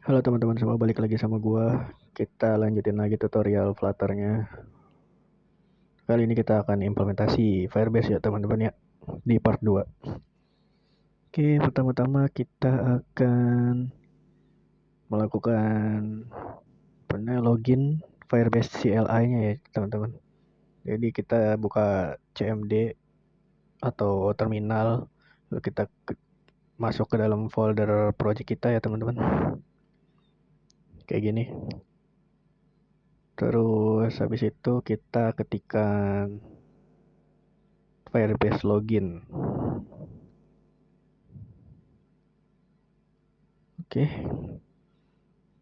Halo teman-teman semua, balik lagi sama gua. Kita lanjutin lagi tutorial Flutter-nya. Kali ini kita akan implementasi Firebase ya teman-teman ya, di part 2. Oke, pertama-tama kita akan melakukan login Firebase CLI-nya ya teman-teman. Jadi kita buka CMD atau terminal, lalu kita masuk ke dalam folder project kita ya teman-teman. Kayak gini. Terus habis itu kita ketikkan Firebase login. Oke.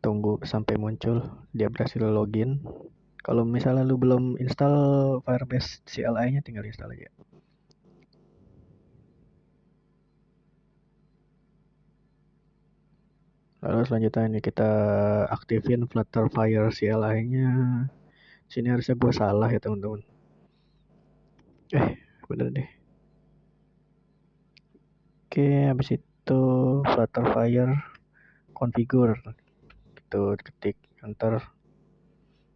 Tunggu sampai muncul dia berhasil login. Kalau misalnya lu belum install Firebase CLI-nya, tinggal install aja. Lalu selanjutnya ini kita aktifin Flutterfire CLI-nya. Sini harusnya gue salah ya teman-teman. Bener deh. Oke, habis itu Flutterfire configure. Gitu, ketik enter.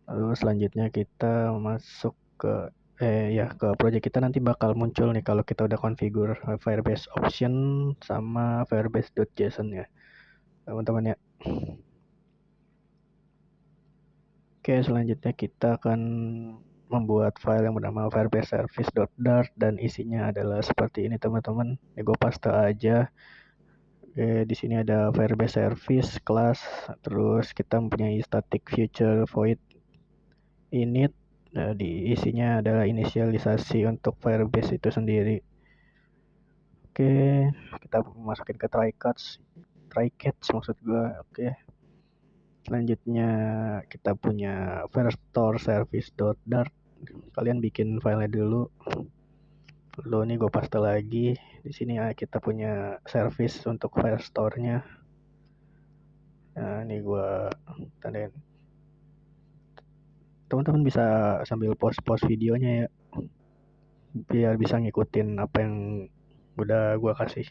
Lalu selanjutnya kita masuk ke ke project kita. Nanti bakal muncul nih kalau kita udah configure Firebase option sama firebase.json ya teman-teman ya. Oke, selanjutnya kita akan membuat file yang bernama firebase service.dart dan isinya adalah seperti ini teman-teman. Ini gue paste aja. Oke, di sini ada firebase service class, terus kita mempunyai static future void init. Di isinya adalah inisialisasi untuk Firebase itu sendiri. Oke, kita masukin ke try-catch maksud gue. Oke. Selanjutnya kita punya firestore service.dart. Kalian bikin filenya dulu. Lalu ini gue paste lagi. Di sini kita punya service untuk firestore-nya. Nah, ini gue tandain. Teman-teman bisa sambil post videonya ya, biar bisa ngikutin apa yang udah gue kasih.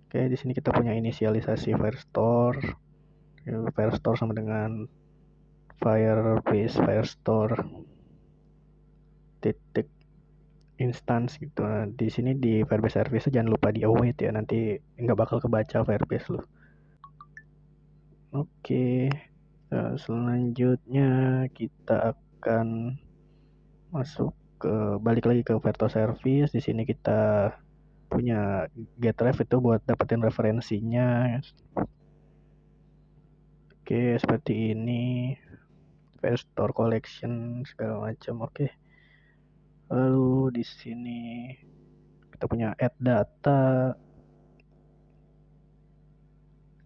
Oke, di sini kita punya inisialisasi Firestore. Firestore sama dengan Firebase Firestore titik instance gitu. Nah, di sini di Firebase Service jangan lupa di await ya, nanti nggak bakal kebaca Firebase lo. Oke, selanjutnya kita akan masuk ke balik lagi ke Verto Service. Di sini kita punya getref itu buat dapetin referensinya. Oke, seperti ini. Firestore collection segala macam. Oke. Lalu di sini kita punya add data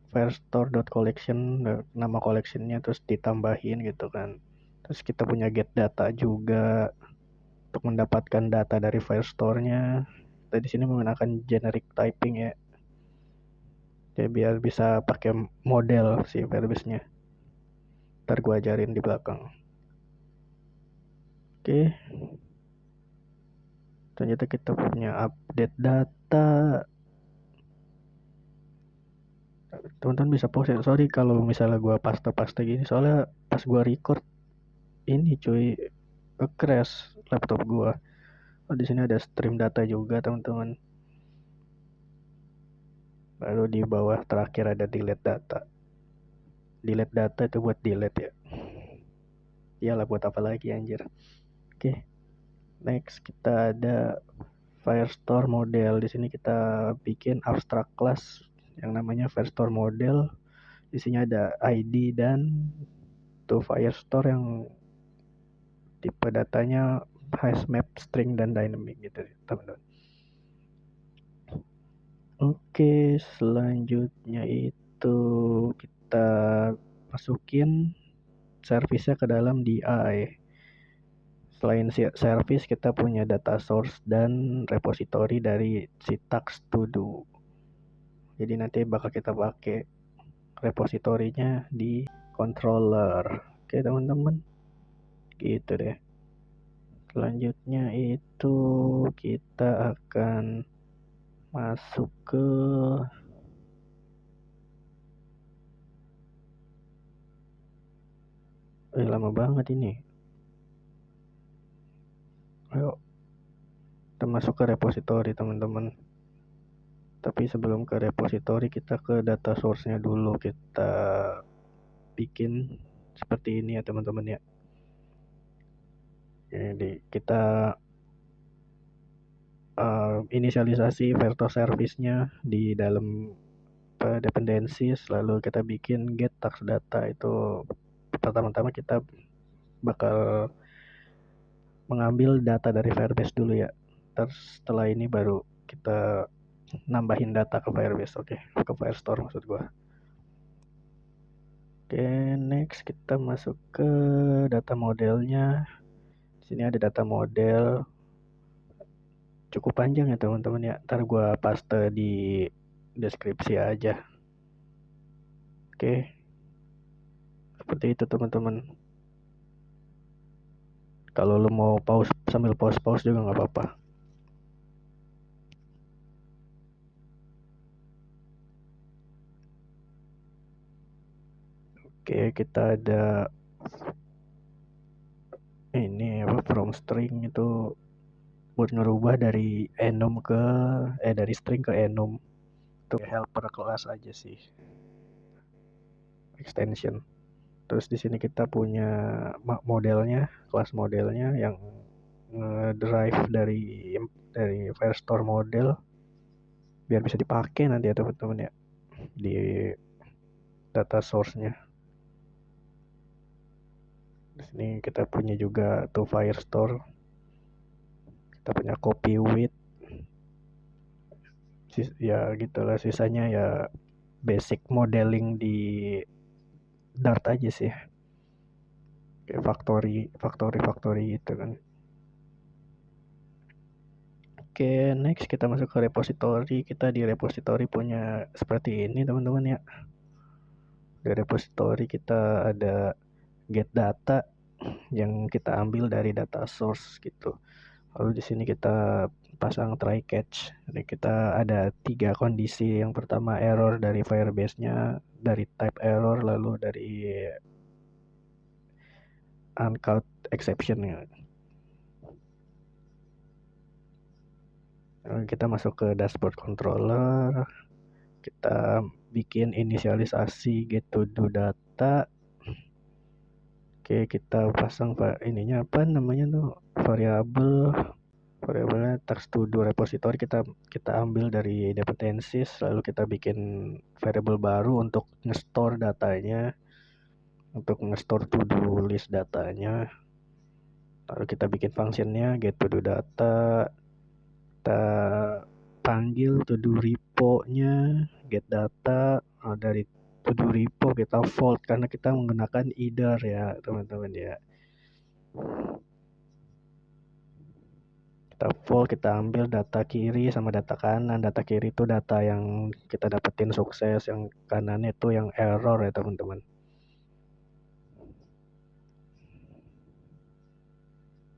firestore.collection, nama collectionnya terus ditambahin gitu kan. Terus kita punya get data juga untuk mendapatkan data dari Firestore-nya. Kita di sini menggunakan generic typing ya. Jadi biar bisa pakai model si Firebase-nya. Ntar gue ajarin di belakang. Oke. Ternyata kita punya update data. Teman-teman bisa pause ya. Sorry kalau misalnya gue paste gini, soalnya pas gue record ini cuy crash laptop gue. Oh, di sini ada stream data juga teman-teman. Lalu di bawah terakhir ada delete data. Delete data itu buat delete ya. Iyalah, buat apa lagi anjir. Oke. Next kita ada Firestore model. Di sini kita bikin abstract class yang namanya Firestore model. Di sini ada ID dan Firestore yang tipe datanya hash map, string dan dynamic gitu teman-teman. Oke, selanjutnya itu kita masukin service-nya ke dalam DI. Selain service, kita punya data source dan repository dari si task to do. Jadi nanti bakal kita pakai repositorinya di controller. Oke teman-teman, gitu deh. Selanjutnya itu kita akan masuk ke Lama banget ini. Ayo, kita masuk ke repository teman-teman. Tapi sebelum ke repository, kita ke data source-nya dulu. Kita bikin seperti ini ya teman-teman ya. Jadi kita inisialisasi Verto service-nya di dalam dependencies, lalu kita bikin get tax data. Itu pertama-tama kita bakal mengambil data dari Firebase dulu ya. Terus setelah ini baru kita nambahin data ke Firebase, oke, ke Firestore maksud gua. Oke, next kita masuk ke data modelnya. Di sini ada data model, cukup panjang ya teman-teman ya. Ntar gua paste di deskripsi aja. Oke, seperti itu teman-teman. Kalau lu mau pause sambil pause juga nggak apa-apa. Oke, kita ada ini apa, from string itu buat ngerubah dari enum ke dari string ke enum. Itu helper kelas aja sih, extension. Terus di sini kita punya modelnya, kelas modelnya yang drive dari Firestore model biar bisa dipakai nanti ya teman-teman ya di data source-nya. Di sini kita punya juga to Firestore. Kita punya copy with, ya gitulah, sisanya ya basic modeling di Dart aja sih, kayak factory gitu kan. Oke, next kita masuk ke repository. Kita di repository punya seperti ini teman-teman ya. Di repository kita ada get data yang kita ambil dari data source gitu. Lalu di sini kita pasang try catch. Jadi kita ada 3 kondisi. Yang pertama error dari Firebase-nya, dari type error, lalu dari uncaught exception. Kita masuk ke dashboard controller. Kita bikin inisialisasi get to do data. Oke, kita pasang ininya apa namanya tuh, variabelnya text to do repository kita ambil dari dependencies, lalu kita bikin variable baru untuk nge-store datanya, untuk nge-store to do list datanya. Lalu kita bikin functionnya get to do data, kita panggil to do repo-nya get data. Dari to do repo kita fold karena kita menggunakan either ya teman-teman ya. Kita fold, kita ambil data kiri sama data kanan. Data kiri itu data yang kita dapetin sukses, yang kanan itu yang error ya teman-teman.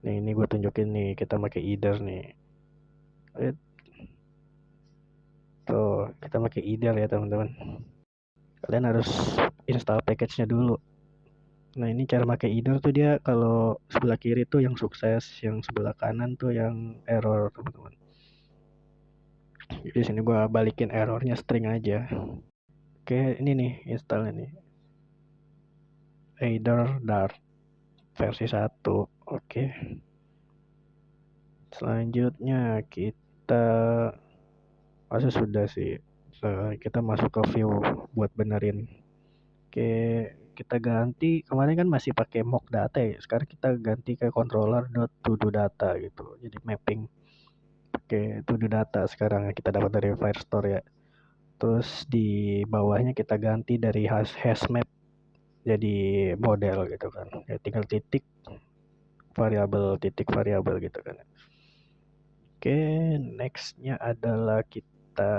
Nih, ini gue tunjukin nih, kita pakai either nih. Tuh, kita pakai either ya teman-teman. Kalian harus install package-nya dulu. Nah, ini cara pakai either tuh, dia kalau sebelah kiri tuh yang sukses, yang sebelah kanan tuh yang error teman-teman. Jadi sini gua balikin errornya string aja. Oke, ini nih installnya nih. Either Dart versi 1. Oke. Selanjutnya kita sudah sih. Kita masuk ke view buat benerin. Oke, kita ganti, kemarin kan masih pakai mock data ya, sekarang kita ganti ke controller.todo data gitu, jadi mapping pakai todo data sekarang yang kita dapat dari Firestore ya. Terus di bawahnya kita ganti dari hash map jadi model gitu kan ya, tinggal titik variabel gitu kan. Oke, nextnya adalah kita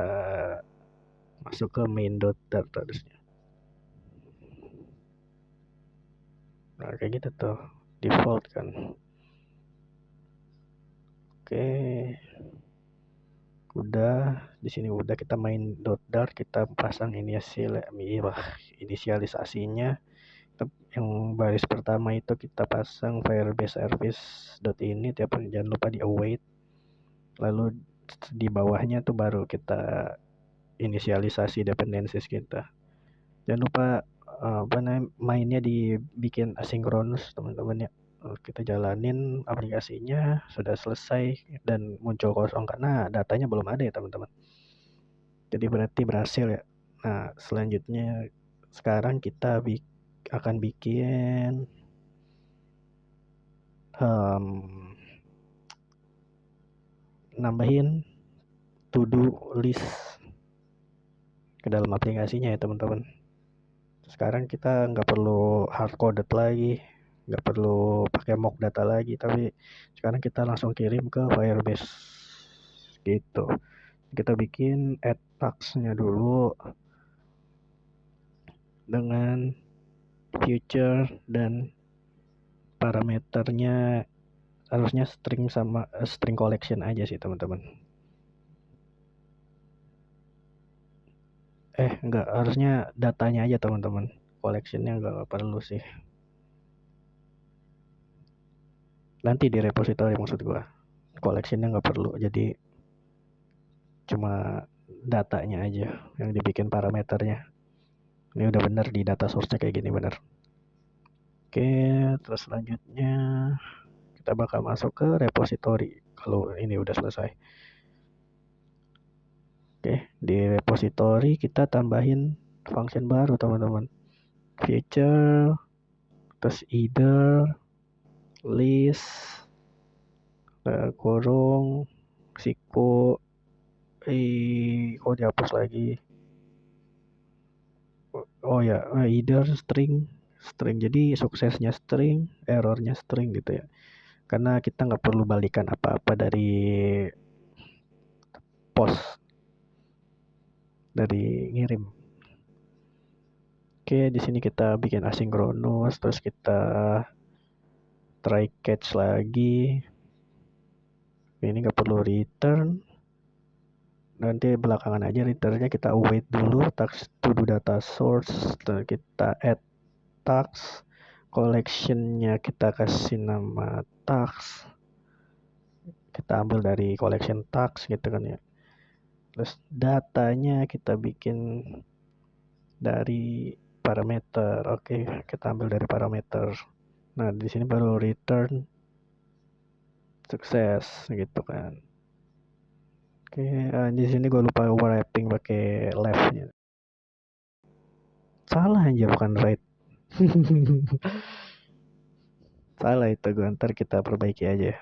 masuk ke main.dart harusnya. Nah, kayak gitu tuh default kan. Oke, udah di sini udah kita main .dart, kita pasang inisialisasinya. yang baris pertama itu kita pasang firebase service.ini, jangan lupa di await, lalu di bawahnya tuh baru kita inisialisasi dependencies kita. Jangan lupa mainnya dibikin asinkronus teman-teman ya. Kita jalanin aplikasinya, sudah selesai dan muncul kosong karena datanya belum ada ya teman-teman. Jadi berarti berhasil ya. Nah selanjutnya sekarang kita akan bikin nambahin to do list ke dalam aplikasinya ya teman-teman. Sekarang kita nggak perlu hard coded lagi, nggak perlu pakai mock data lagi, tapi sekarang kita langsung kirim ke Firebase gitu. Kita bikin add tags-nya dulu dengan future dan parameternya harusnya string sama string collection aja sih teman-teman. Enggak, harusnya datanya aja teman-teman. Collectionnya nggak perlu sih. Nanti di repository maksud gua. Collectionnya nggak perlu, jadi cuma datanya aja yang dibikin parameternya. Ini udah bener di data source-nya kayak gini bener. Oke, terus selanjutnya kita bakal masuk ke repository kalau ini udah selesai. Oke, di repository kita tambahin function baru teman-teman. Feature, terus either, list, kurung, siku, kok dihapus lagi. Oh ya, either string. Jadi suksesnya string, errornya string gitu ya. Karena kita nggak perlu balikan apa-apa dari post, dari ngirim. Oke, di sini kita bikin asinkronus, terus kita try catch lagi. Ini nggak perlu return. Nanti belakangan aja returnnya kita await dulu tags to do data source, terus kita add tags, collectionnya kita kasih nama tags, kita ambil dari collection tags gitu kan ya. Terus datanya kita bikin dari parameter. Oke, kita ambil dari parameter. Nah di sini baru return sukses gitu kan. Oke, di sini gue lupa overwrapping pakai leftnya. Salah aja bukan right. Salah itu gue, ntar kita perbaiki aja.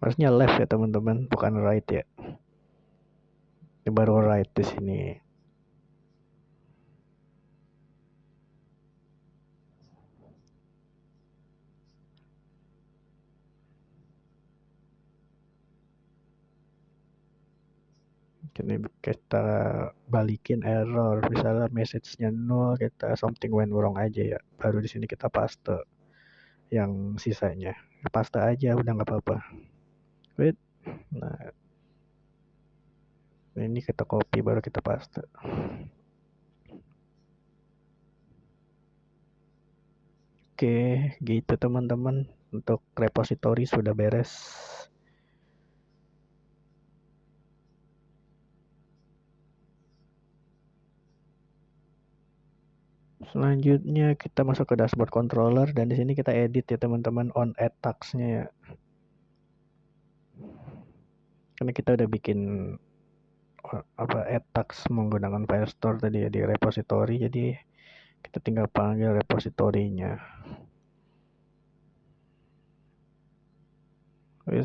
Harusnya left ya teman-teman, bukan right ya. Ini baru right di sini. Ini kita balikin error, misalnya message-nya 0, kita something went wrong aja ya. Baru di sini kita paste yang sisanya. Paste aja udah nggak apa-apa. Wait. Nah, ini kita copy baru kita paste. Oke, gitu teman-teman. Untuk repository sudah beres. Selanjutnya kita masuk ke dashboard controller dan di sini kita edit ya teman-teman on add tags-nya ya. Karena kita udah bikin add tags menggunakan Firestore tadi ya di repository, jadi kita tinggal panggil repositorinya.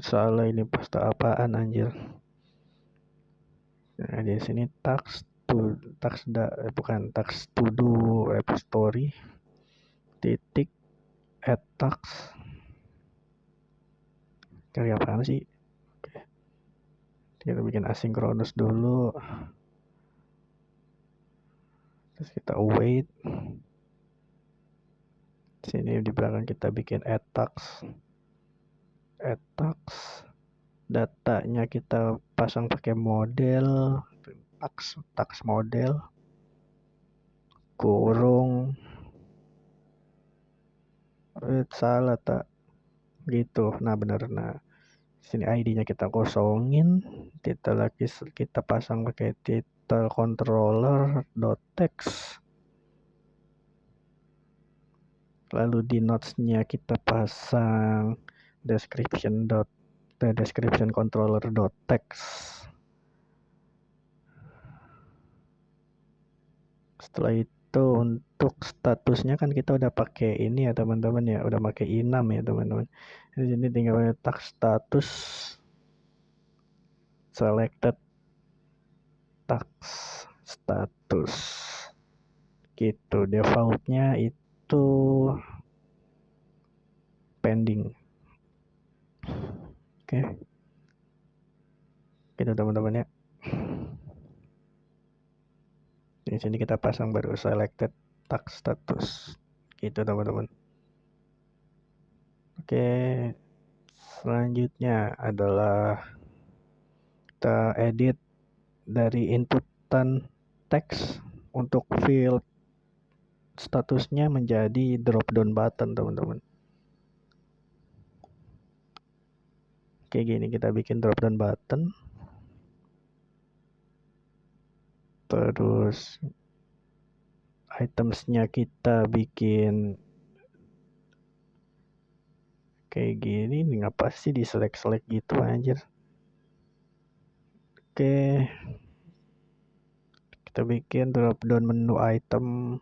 Salah, ini pasta apaan anjir. Nah, di sini tags to do repository titik add tags. Cari apaan sih? Oke. Kita bikin asinkronus dulu. Terus kita await. Sini di belakang kita bikin add tags. Datanya kita pasang pakai model tags model. kurung salah tak gitu. Nah bener. Nah sini ID-nya kita kosongin, kita pasang pakai title controller.text. Lalu di notes-nya kita pasang description controller.text. Setelah itu untuk statusnya kan kita udah pakai ini ya teman-teman ya, udah pakai enum ya teman-teman. Di sini tinggal pakai tag status selected tag status. Gitu, defaultnya itu pending. Oke. Gitu teman-teman ya. Di sini kita pasang baru selected tag status. Gitu teman-teman. Oke. Selanjutnya adalah kita edit dari inputan teks untuk field statusnya menjadi drop down button teman-teman. Kayak gini kita bikin drop down button. Terus itemsnya kita bikin kayak gini. Nih ngapa sih di select gitu anjir. Oke. Kita bikin drop down menu item.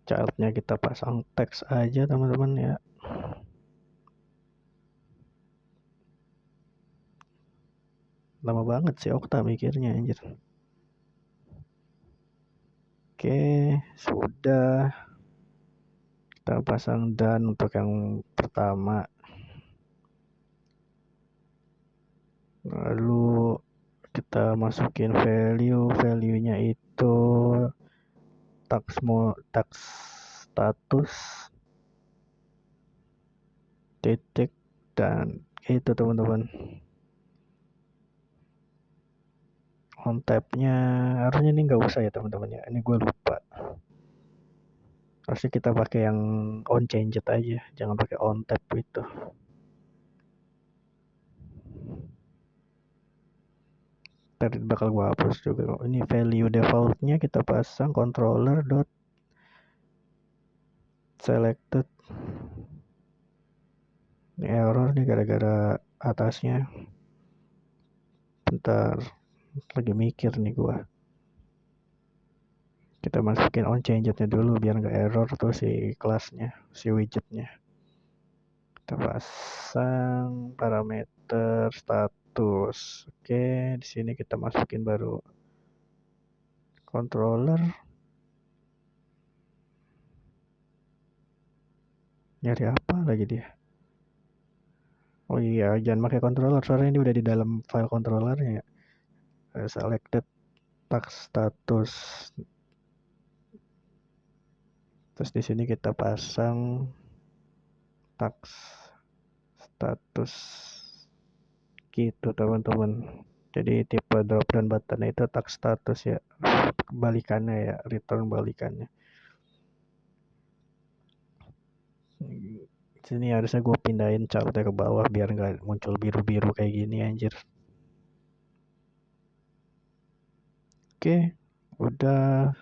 Childnya kita pasang teks aja teman-teman ya. Lama banget sih Okta mikirnya anjir. Oke, sudah. Kita pasang done untuk yang pertama. Lalu kita masukin value-nya itu tag status titik dan itu teman-teman. On tab-nya harusnya ini nggak usah ya teman-teman ya. Ini gue lupa. Harusnya kita pakai yang on changed aja, jangan pakai on tab itu. Tadi bakal gue hapus juga. Ini value defaultnya kita pasang controller dot selected. Ini error nih gara-gara atasnya. Bentar, lagi mikir nih gua. Kita masukin on changed-nya dulu biar nggak error tuh si kelasnya, si widgetnya. Kita pasang parameter status. Oke, di sini kita masukin baru controller. Nyari apa lagi dia? Oh iya, jangan pakai controller soalnya ini udah di dalam file controllernya ya. Selected tag status. Terus di sini kita pasang tag status gitu teman-teman. Jadi tipe drop down button itu tag status ya, balikannya ya, return balikannya. Sini harusnya gue pindahin chartnya ke bawah biar nggak muncul biru-biru kayak gini anjir. Oke, udah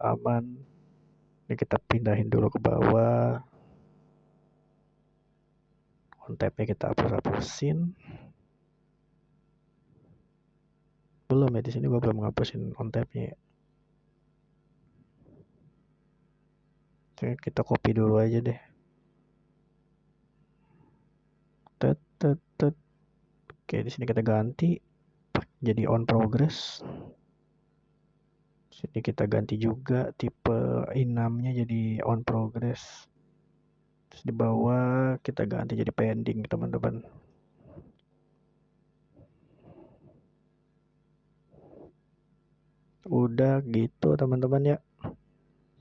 aman. Ini kita pindahin dulu ke bawah. On tab-nya kita hapus-hapusin. Belum ya, di sini gue belum ngapusin on tab-nya ya. Kita copy dulu aja deh. Oke, di sini kita ganti jadi on progress. Sini kita ganti juga tipe enumnya jadi on progress. Terus di bawah kita ganti jadi pending teman-teman. Udah gitu teman-teman ya.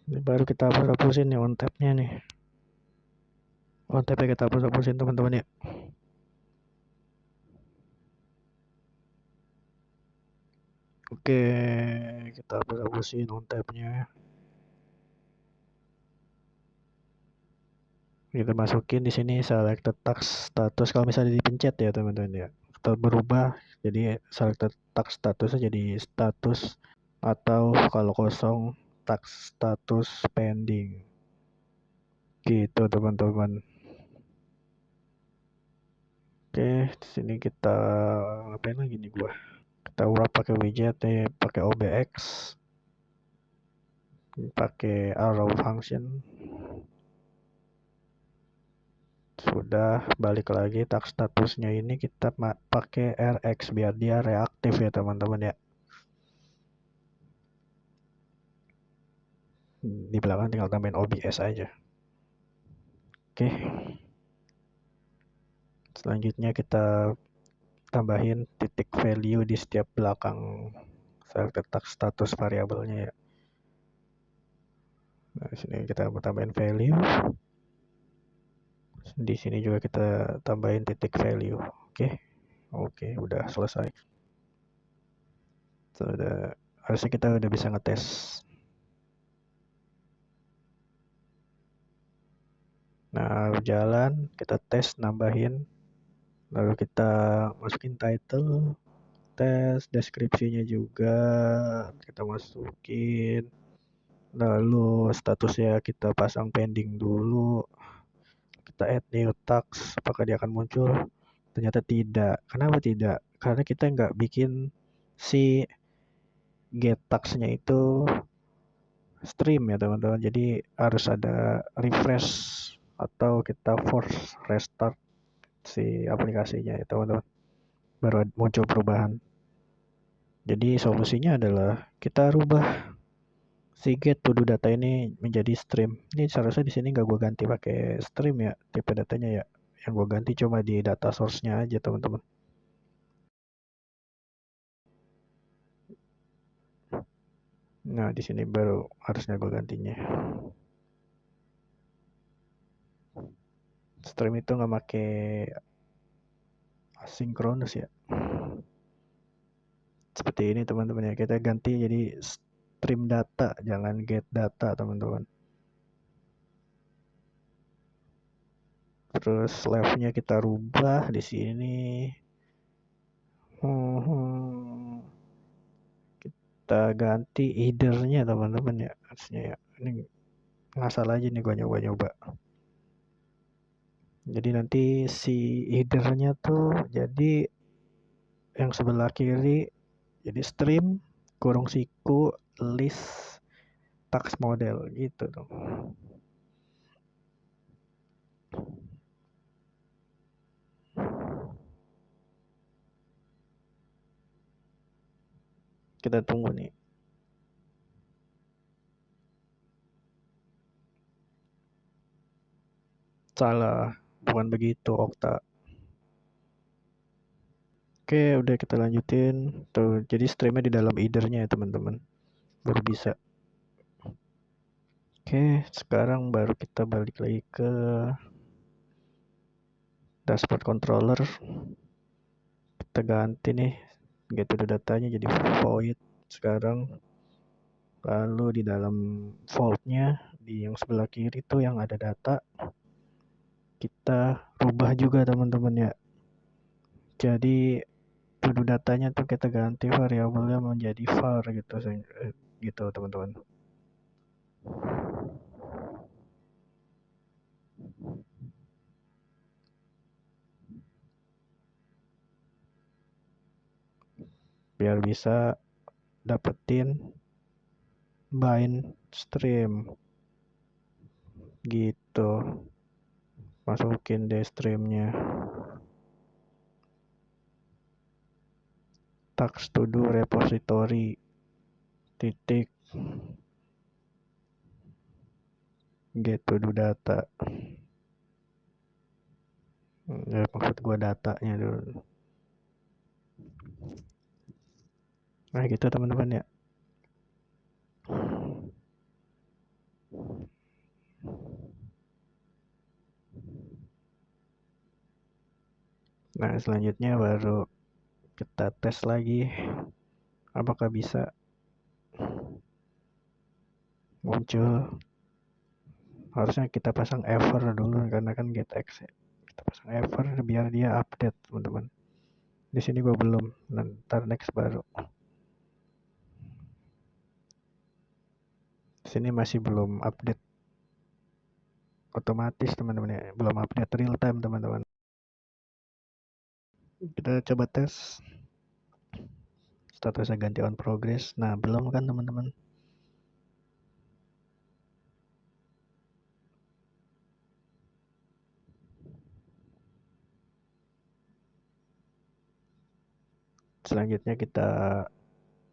Ini baru kita hapus-hapusin nih on tab-nya nih. On tab-nya kita hapus-hapusin teman-teman ya. Oke, kita hapus-hapusin on tab-nya. Kita masukin di sini selected task status. Kalau misalnya dipencet ya teman-teman ya, atau berubah jadi selected task statusnya jadi status, atau kalau kosong task status pending. Gitu teman-teman. Oke, di sini kita ngapain lagi nih gua? Kita wrap pakai widget pakai OBX, pakai arrow function. Sudah, balik lagi task statusnya ini kita pakai RX biar dia reaktif ya teman-teman ya. Di belakang tinggal tambahin OBS aja. Oke. Selanjutnya kita tambahin titik value di setiap belakang selected task status variabelnya ya. Nah, di sini kita tambahin value. Di sini juga kita tambahin titik value. Oke, udah selesai. Sudah, harusnya kita udah bisa ngetes. Nah, jalan, kita tes nambahin. Lalu kita masukin title, tes, deskripsinya juga kita masukin. Lalu statusnya kita pasang pending dulu. Kita add new task, apakah dia akan muncul? Ternyata tidak. Kenapa tidak? Karena kita nggak bikin si get task-nya itu stream ya teman-teman. Jadi harus ada refresh atau kita force restart si aplikasinya ya teman-teman, baru muncul perubahan. Jadi solusinya adalah kita rubah si get to do data ini menjadi stream. Ini seharusnya di sini nggak gue ganti pakai stream ya tipe datanya ya. Yang gue ganti cuma di data source-nya aja teman-teman. Nah di sini baru harusnya gue gantinya. Stream itu nggak pakai asinkronus ya. Seperti ini teman-teman ya, kita ganti jadi stream data, jangan get data teman-teman. Terus left-nya kita rubah di sini. Kita ganti header-nya teman-teman ya, harusnya ya. Ini ngasal aja nih gue nyoba-nyoba. Jadi nanti si header-nya tuh jadi yang sebelah kiri jadi stream kurung siku list tax model gitu dong. Kita tunggu nih. Salah, bukan begitu Okta. Oke, udah kita lanjutin. Tuh, jadi streamnya di dalam header-nya ya teman-teman. Baru bisa. Oke, sekarang baru kita balik lagi ke dashboard controller. Kita ganti nih get to datanya jadi void sekarang. Lalu di dalam vault-nya di yang sebelah kiri tuh yang ada data kita rubah juga teman-teman ya. Jadi to datanya tuh kita ganti variabelnya menjadi var gitu gitu teman-teman. Biar bisa dapetin bind stream gitu. Masukin deh streamnya. Task to do repository titik get to do data. Ya, maksud gua datanya dulu. Nah gitu teman-teman ya. Nah selanjutnya baru kita tes lagi apakah bisa muncul. Harusnya kita pasang ever dulu karena kan GTX ya. Kita pasang ever biar dia update teman-teman. Di sini gua belum, ntar next baru. Di sini masih belum update otomatis teman-teman ya, belum update real time teman-teman. Kita coba tes statusnya ganti on progress. Nah belum kan teman-teman. Selanjutnya kita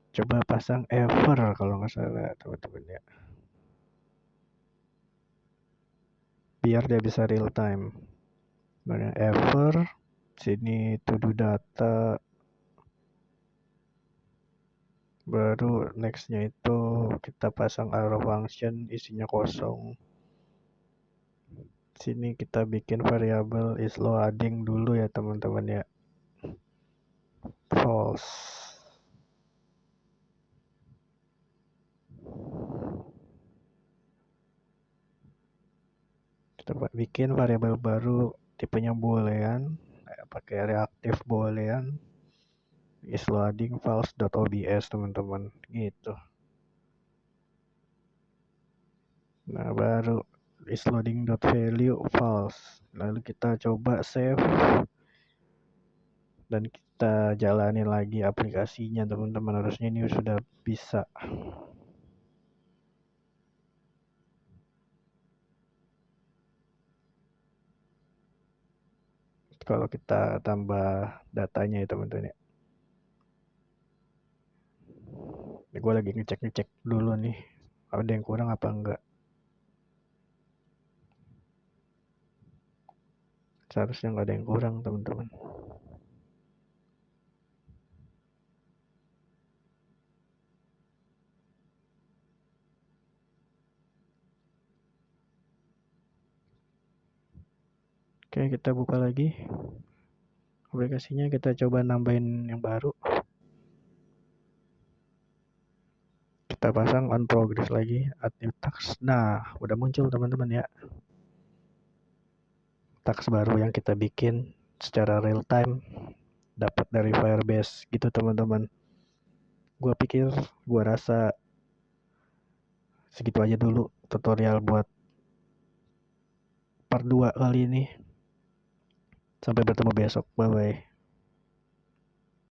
coba pasang ever kalau nggak salah teman-teman ya, biar dia bisa real time. Nah ever sini to do data, baru nextnya itu kita pasang arrow function isinya kosong. Sini kita bikin variabel is loading dulu ya teman-teman ya, false. Kita bikin variabel baru tipenya boolean, pakai reaktif boolean, is loading false.obs teman-teman gitu. Nah baru is loading.value false. Lalu kita coba save dan kita jalani lagi aplikasinya teman-teman. Harusnya ini sudah bisa. Kalau kita tambah datanya ya teman-teman ya. Ini gue lagi ngecek dulu nih, ada yang kurang apa enggak. Seharusnya nggak ada yang kurang teman-teman. Oke, kita buka lagi aplikasinya, kita coba nambahin yang baru. Kita pasang on progress lagi, add new task. Nah, udah muncul teman-teman ya, task baru yang kita bikin secara real time, dapat dari Firebase gitu teman-teman. Gua rasa segitu aja dulu tutorial buat part 2 kali ini. Sampai bertemu besok, bye bye.